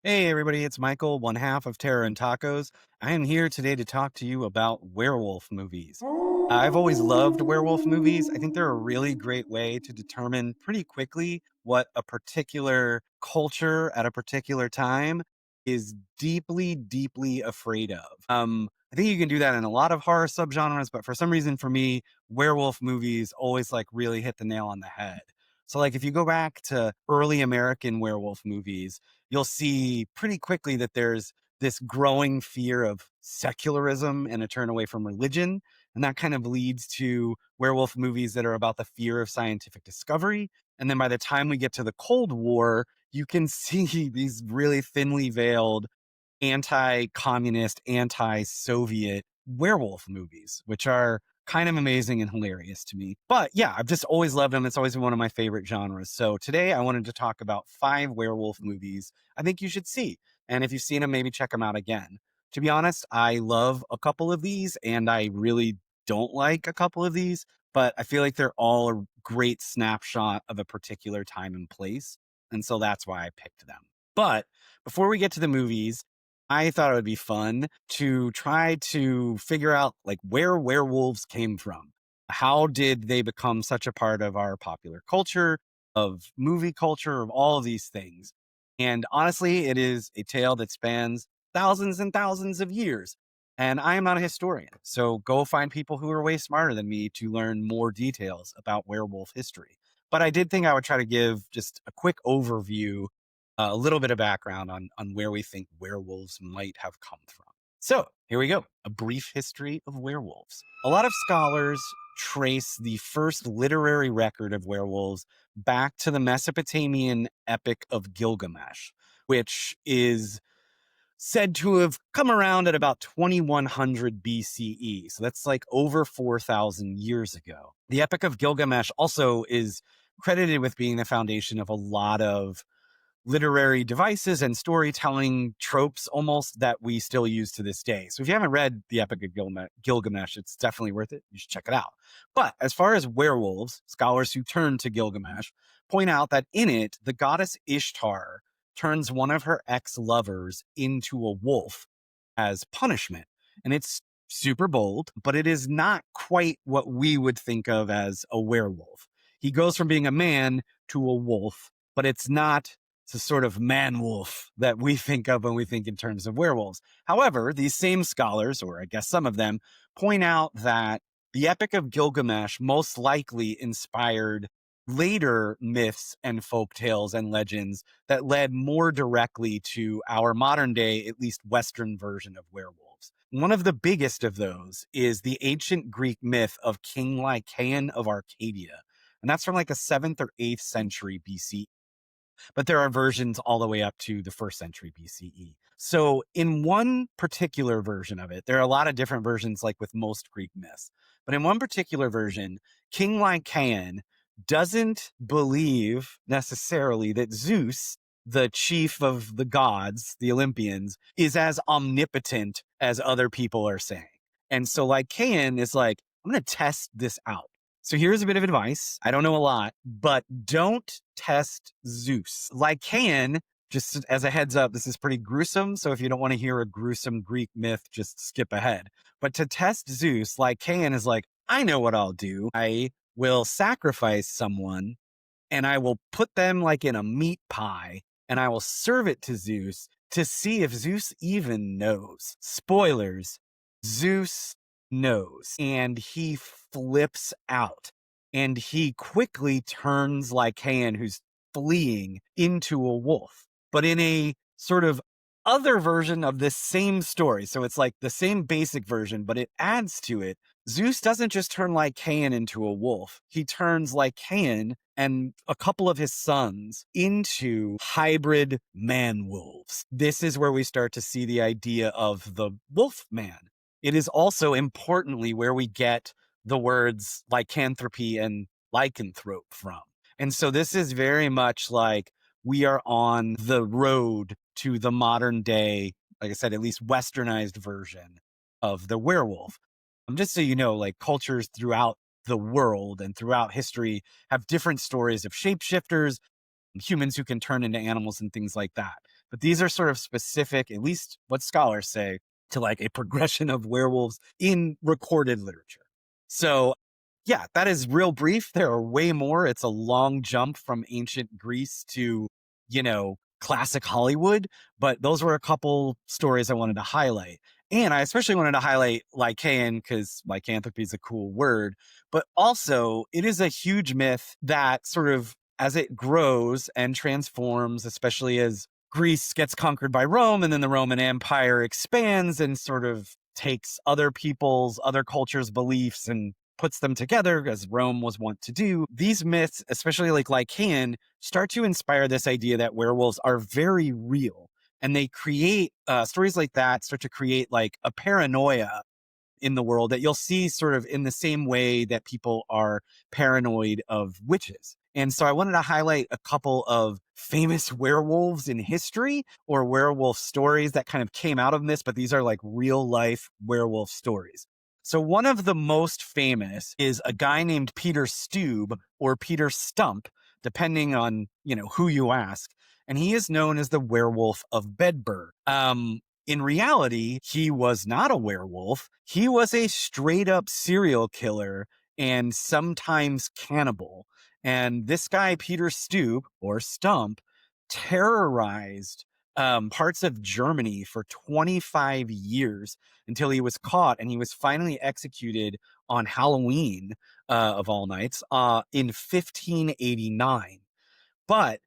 Hey everybody, it's Michael, one half of Terror and Tacos. I am here today to talk to you about werewolf movies. I've always loved werewolf movies. I think they're a really great way to determine pretty quickly what a particular culture at a particular time is deeply, deeply afraid of. I think you can do that in a lot of horror subgenres, but for some reason for me, werewolf movies always like really hit the nail on the head. So like if you go back to early American werewolf movies, you'll see pretty quickly that there's this growing fear of secularism and a turn away from religion. And that kind of leads to werewolf movies that are about the fear of scientific discovery. And then by the time we get to the Cold War, you can see these really thinly veiled anti-communist, anti-Soviet werewolf movies, which are kind of amazing and hilarious to me. But yeah, I've just always loved them. It's always been one of my favorite genres. So today I wanted to talk about 5 werewolf movies I think you should see. And if you've seen them, maybe check them out again. To be honest, I love a couple of these and I really don't like a couple of these, but I feel like they're all a great snapshot of a particular time and place. And so that's why I picked them. But before we get to the movies, I thought it would be fun to try to figure out like where werewolves came from. How did they become such a part of our popular culture, of movie culture, of all of these things? And honestly, it is a tale that spans thousands and thousands of years. And I am not a historian. So go find people who are way smarter than me to learn more details about werewolf history. But I did think I would try to give just a quick overview, a little bit of background on where we think werewolves might have come from. So here we go, a brief history of werewolves. A lot of scholars trace the first literary record of werewolves back to the Mesopotamian epic of Gilgamesh, which is said to have come around at about 2100 BCE. So that's like over 4,000 years ago. The Epic of Gilgamesh also is credited with being the foundation of a lot of literary devices and storytelling tropes almost that we still use to this day. So if you haven't read the Epic of Gilgamesh, it's definitely worth it. You should check it out. But as far as werewolves, scholars who turn to Gilgamesh point out that in it, the goddess Ishtar turns one of her ex-lovers into a wolf as punishment. And it's super bold, but it is not quite what we would think of as a werewolf. He goes from being a man to a wolf, but it's not the sort of man wolf that we think of when we think in terms of werewolves. However, these same scholars, or I guess some of them, point out that the Epic of Gilgamesh most likely inspired later myths and folk tales and legends that led more directly to our modern day, at least Western version of werewolves. One of the biggest of those is the ancient Greek myth of King Lycaon of Arcadia. And that's from like the 7th or 8th century BC, but there are versions all the way up to the 1st century BCE. So in one particular version of it, there are a lot of different versions like with most Greek myths, but in one particular version, King Lycaon doesn't believe necessarily that Zeus, the chief of the gods, the Olympians, is as omnipotent as other people are saying. And so Lycaon is like, I'm going to test this out. So here's a bit of advice. I don't know a lot, but don't test Zeus. Lycaon, just as a heads up, this is pretty gruesome. So if you don't want to hear a gruesome Greek myth, just skip ahead. But to test Zeus, Lycaon is like, I know what I'll do. I will sacrifice someone and I will put them like in a meat pie and I will serve it to Zeus to see if Zeus even knows. Spoilers, Zeus knows and he flips out and he quickly turns Lycaon, who's fleeing, into a wolf, but in a sort of other version of this same story. So it's like the same basic version, but it adds to it. Zeus doesn't just turn Lycaon into a wolf. He turns Lycaon and a couple of his sons into hybrid man wolves. This is where we start to see the idea of the wolf man. It is also importantly where we get the words lycanthropy and lycanthrope from. And so this is very much like we are on the road to the modern day, like I said, at least westernized version of the werewolf. Just so you know, like cultures throughout the world and throughout history have different stories of shapeshifters, humans who can turn into animals and things like that. but these are sort of specific, at least what scholars say, to like a progression of werewolves in recorded literature. So yeah, that is real brief. There are way more. It's a long jump from ancient Greece to, classic Hollywood, but those were a couple stories I wanted to highlight. And I especially wanted to highlight Lycaon because lycanthropy is a cool word, but also it is a huge myth that sort of as it grows and transforms, especially as Greece gets conquered by Rome and then the Roman Empire expands and sort of takes other people's, other cultures' beliefs and puts them together as Rome was wont to do. These myths, especially like Lycaon, start to inspire this idea that werewolves are very real. And they create stories like that start to create like a paranoia in the world that you'll see sort of in the same way that people are paranoid of witches. And so I wanted to highlight a couple of famous werewolves in history or werewolf stories that kind of came out of this, but these are like real life werewolf stories. So one of the most famous is a guy named Peter Stube or Peter Stump, depending on, who you ask. And he is known as the Werewolf of Bedburg. In reality, he was not a werewolf. He was a straight up serial killer and sometimes cannibal. And this guy, Peter Stube or Stump, terrorized parts of Germany for 25 years until he was caught and he was finally executed on Halloween of all nights in 1589. But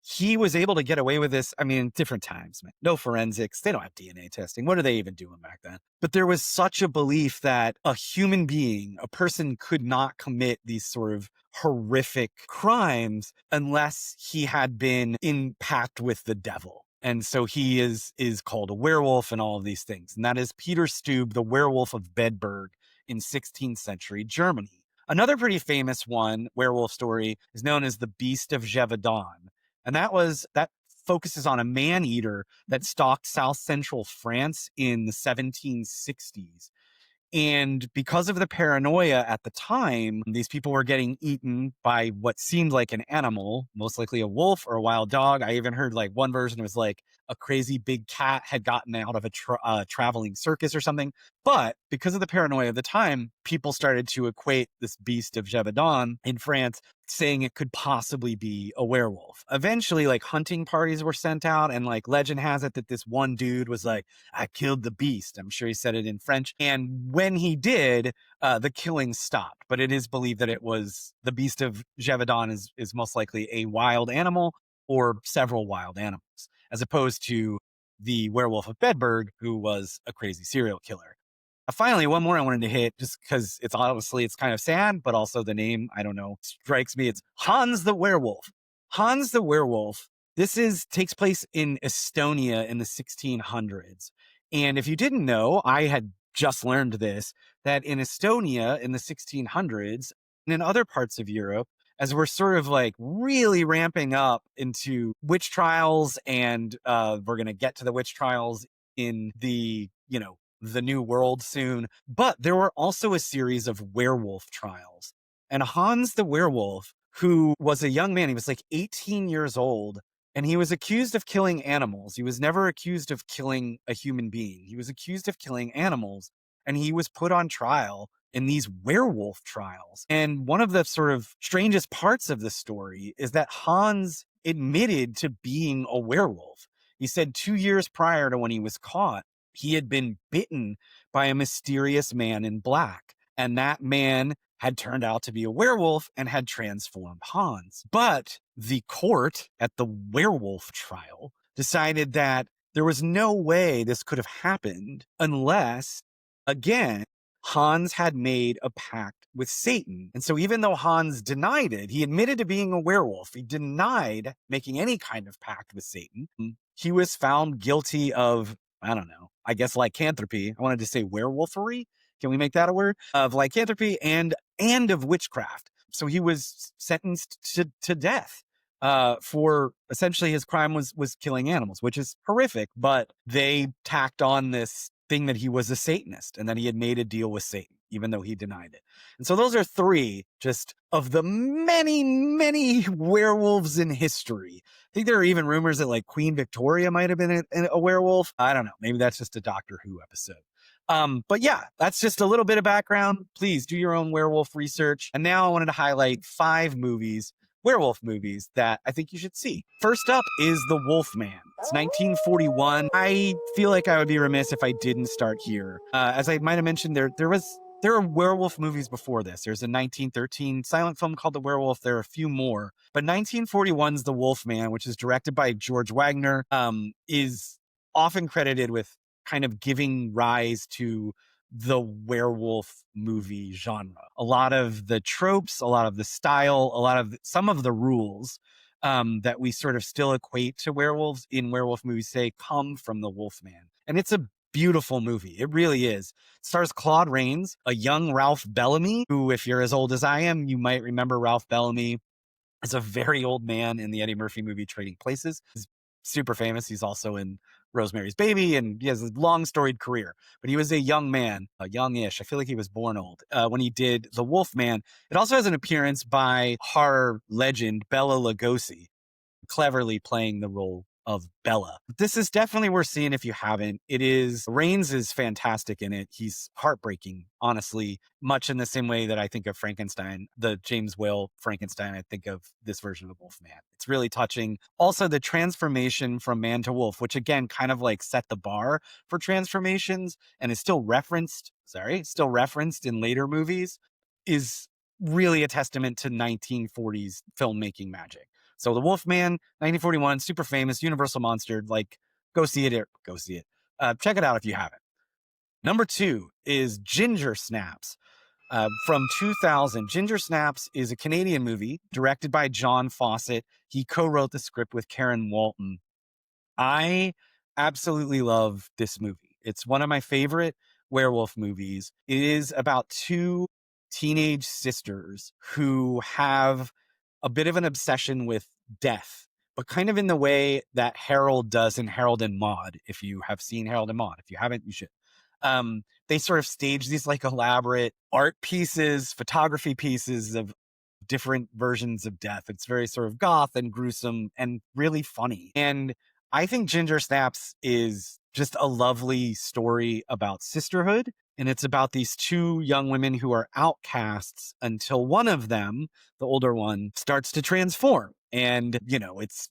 he was able to get away with this. I mean, different times, man. No forensics. They don't have DNA testing. What are they even doing back then? But there was such a belief that a human being, a person could not commit these sort of horrific crimes unless he had been in pact with the devil. And so he is called a werewolf and all of these things. And that is Peter Stube, the Werewolf of Bedburg in 16th century Germany. Another pretty famous werewolf story, is known as the Beast of Gévaudan. And that focuses on a man-eater that stalked South Central France in the 1760s. And because of the paranoia at the time, these people were getting eaten by what seemed like an animal, most likely a wolf or a wild dog. I even heard like one version was like a crazy big cat had gotten out of a traveling circus or something. But because of the paranoia of the time, people started to equate this Beast of Gévaudan in France, saying it could possibly be a werewolf. Eventually, like hunting parties were sent out, and like legend has it that this one dude was like, I killed the beast. I'm sure he said it in French. And when he did, the killing stopped. But it is believed that it was the Beast of Gévaudan is most likely a wild animal or several wild animals, as opposed to the Werewolf of Bedburg, who was a crazy serial killer. Finally, one more I wanted to hit, just because it's kind of sad, but also the name, I don't know, strikes me. It's Hans the Werewolf. Hans the Werewolf. Takes place in Estonia in the 1600s. And if you didn't know, I had just learned this, that in Estonia in the 1600s and in other parts of Europe, as we're sort of like really ramping up into witch trials, and we're going to get to the witch trials in the New World soon. But there were also a series of werewolf trials. And Hans the Werewolf, who was a young man, he was like 18 years old, and he was accused of killing animals. He was never accused of killing a human being. He was accused of killing animals, and he was put on trial in these werewolf trials. And one of the sort of strangest parts of the story is that Hans admitted to being a werewolf. He said 2 years prior to when he was caught, he had been bitten by a mysterious man in black, and that man had turned out to be a werewolf and had transformed Hans. But the court at the werewolf trial decided that there was no way this could have happened unless, again, Hans had made a pact with Satan. And so even though Hans denied it, he admitted to being a werewolf. He denied making any kind of pact with Satan. He was found guilty of, I don't know, I guess lycanthropy. I wanted to say werewolfery. Can we make that a word? Of lycanthropy and of witchcraft. So he was sentenced to death for essentially his crime was killing animals, which is horrific. But they tacked on this thing that he was a Satanist and that he had made a deal with Satan. even though he denied it. And so those are three just of the many, many werewolves in history. I think there are even rumors that like Queen Victoria might have been a werewolf. I don't know. Maybe that's just a Doctor Who episode. But yeah, that's just a little bit of background. Please do your own werewolf research. And now I wanted to highlight 5 movies, werewolf movies, that I think you should see. First up is The Wolfman. It's 1941. I feel like I would be remiss if I didn't start here. As I might have mentioned, there are werewolf movies before this. There's a 1913 silent film called The Werewolf. There are a few more. But 1941's The Wolfman, which is directed by George Wagner, is often credited with kind of giving rise to the werewolf movie genre. A lot of the tropes, a lot of the style, some of the rules that we sort of still equate to werewolves in werewolf movies say come from The Wolfman. And it's a beautiful movie. It really is. It stars Claude Rains, a young Ralph Bellamy, who, if you're as old as I am, you might remember Ralph Bellamy as a very old man in the Eddie Murphy movie Trading Places. He's super famous. He's also in Rosemary's Baby, and he has a long storied career. But he was a young man, a youngish. I feel like he was born old when he did The Wolfman. It also has an appearance by horror legend Bela Lugosi, cleverly playing the role of Bella. This is definitely worth seeing if you haven't. Rains is fantastic in it. He's heartbreaking, honestly, much in the same way that I think of Frankenstein, the James Whale Frankenstein. I think of this version of Wolfman. It's really touching. Also, the transformation from man to wolf, which again kind of like set the bar for transformations and is still referenced in later movies, is really a testament to 1940s filmmaking magic. So The Wolfman, 1941, super famous, universal monster. Like, go see it. Check it out if you haven't. Number 2 is Ginger Snaps from 2000. Ginger Snaps is a Canadian movie directed by John Fawcett. He co-wrote the script with Karen Walton. I absolutely love this movie. It's one of my favorite werewolf movies. It is about 2 teenage sisters who have a bit of an obsession with death, but kind of in the way that Harold does in Harold and Maude. If you have seen Harold and Maude, if you haven't, you should. They sort of stage these like elaborate art pieces, photography pieces of different versions of death. It's very sort of goth and gruesome and really funny. And I think Ginger Snaps is just a lovely story about sisterhood. And it's about these 2 young women who are outcasts until one of them, the older one, starts to transform. And, it's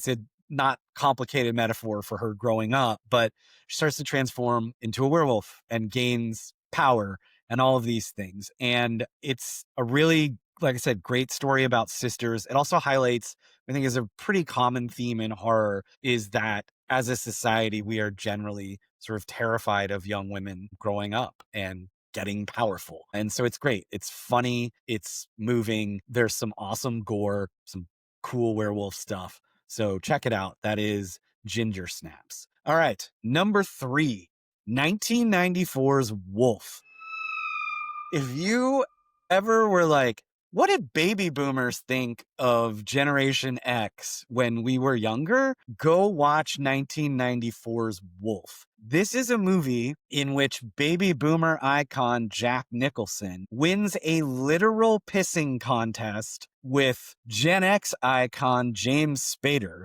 a not complicated metaphor for her growing up, but she starts to transform into a werewolf and gains power and all of these things. And it's a really, like I said, great story about sisters. It also highlights, I think, is a pretty common theme in horror, is that as a society, we are generally sort of terrified of young women growing up and getting powerful. And so it's great. It's funny. It's moving. There's some awesome gore, some cool werewolf stuff. So check it out. That is Ginger Snaps. All right. Number 3, 1994's Wolf. If you ever were like, what did baby boomers think of Generation X when we were younger? Go watch 1994's Wolf. This is a movie in which baby boomer icon Jack Nicholson wins a literal pissing contest with Gen X icon James Spader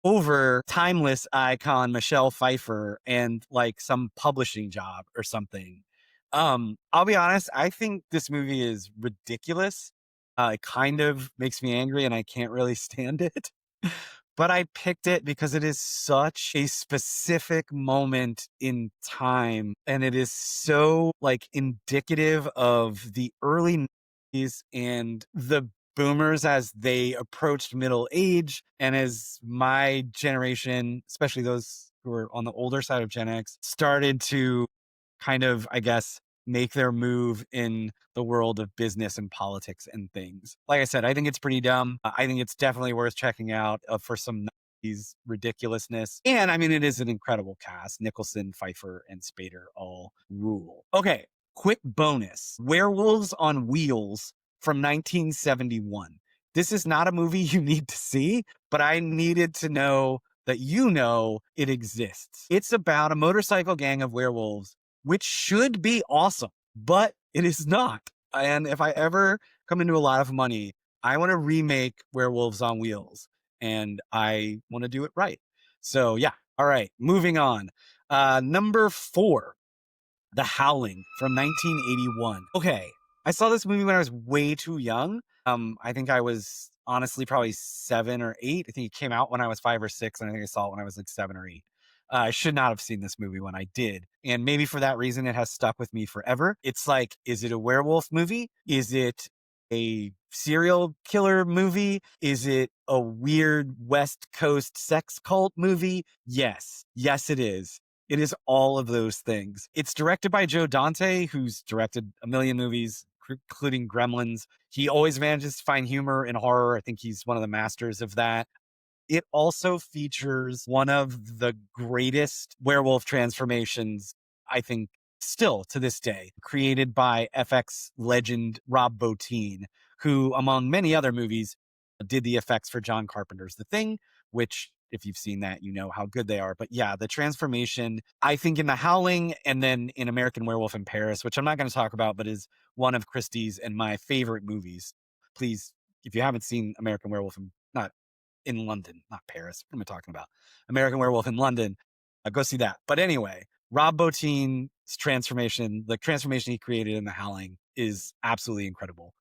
over timeless icon Michelle Pfeiffer and like some publishing job or something. I'll be honest, I think this movie is ridiculous. It kind of makes me angry and I can't really stand it. But I picked it because it is such a specific moment in time. And it is so like indicative of the early 90s and the boomers as they approached middle age. And as my generation, especially those who are on the older side of Gen X, started to kind of, I guess, make their move in the world of business and politics and things. Like I said, I think it's pretty dumb. I think it's definitely worth checking out for some 90s ridiculousness. And I mean, it is an incredible cast. Nicholson, Pfeiffer, and Spader all rule. Okay, quick bonus. Werewolves on Wheels from 1971. This is not a movie you need to see, but I needed to know that it exists. It's about a motorcycle gang of werewolves, which should be awesome. but it is not. And if I ever come into a lot of money, I want to remake Werewolves on Wheels, and I want to do it right. So yeah. All right, moving on. Number 4, The Howling from 1981. Okay, I saw this movie when I was way too young. I think I was honestly probably 7 or 8. I think it came out when I was 5 or 6, and I think I saw it when I was like 7 or 8. I should not have seen this movie when I did. And maybe for that reason, it has stuck with me forever. It's like, is it a werewolf movie? Is it a serial killer movie? Is it a weird West Coast sex cult movie? Yes. Yes, it is. It is all of those things. It's directed by Joe Dante, who's directed a million movies, including Gremlins. He always manages to find humor in horror. I think he's one of the masters of that. It also features one of the greatest werewolf transformations, I think, still to this day, created by FX legend Rob Bottin, who, among many other movies, did the effects for John Carpenter's The Thing, which, if you've seen that, you know how good they are. But yeah, the transformation, I think in The Howling and then in American Werewolf in Paris, which I'm not going to talk about, but is one of Christie's and my favorite movies. Please, if you haven't seen American Werewolf not in London, not Paris. What am I talking about? American Werewolf in London. Go see that. But anyway, Rob Bottin's transformation, the transformation he created in The Howling is absolutely incredible.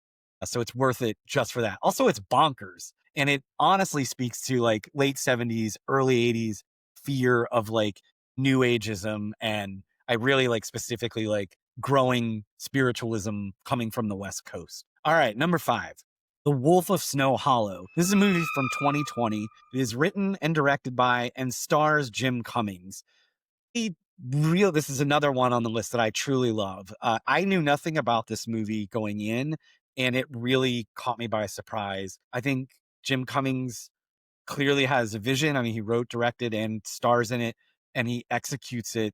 So it's worth it just for that. Also, it's bonkers. And it honestly speaks to like late 70s, early 80s fear of like new ageism. And I really like specifically like growing spiritualism coming from the West Coast. All right, number 5. The Wolf of Snow Hollow. This is a movie from 2020. It is written and directed by and stars Jim Cummings. This is another one on the list that I truly love. I knew nothing about this movie going in, and it really caught me by surprise. I think Jim Cummings clearly has a vision. I mean, he wrote, directed, and stars in it, and he executes it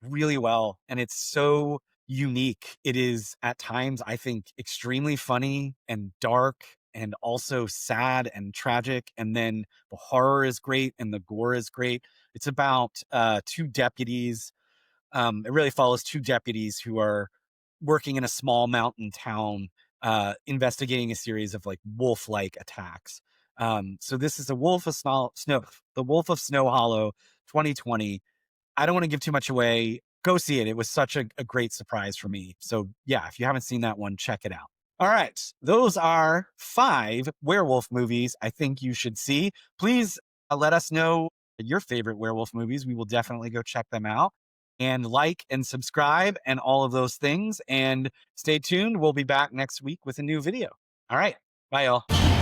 really well. And it's so unique. It is at times, I think, extremely funny and dark and also sad and tragic. And then the horror is great and the gore is great. It's about 2 deputies. It really follows 2 deputies who are working in a small mountain town, investigating a series of like wolf-like attacks. So this is the The Wolf of Snow Hollow, 2020. I don't want to give too much away. Go see it. It was such a great surprise for me. So yeah, if you haven't seen that one, check it out. All right. Those are 5 werewolf movies I think you should see. Please let us know your favorite werewolf movies. We will definitely go check them out. And like and subscribe and all of those things. And stay tuned. We'll be back next week with a new video. All right. Bye, y'all.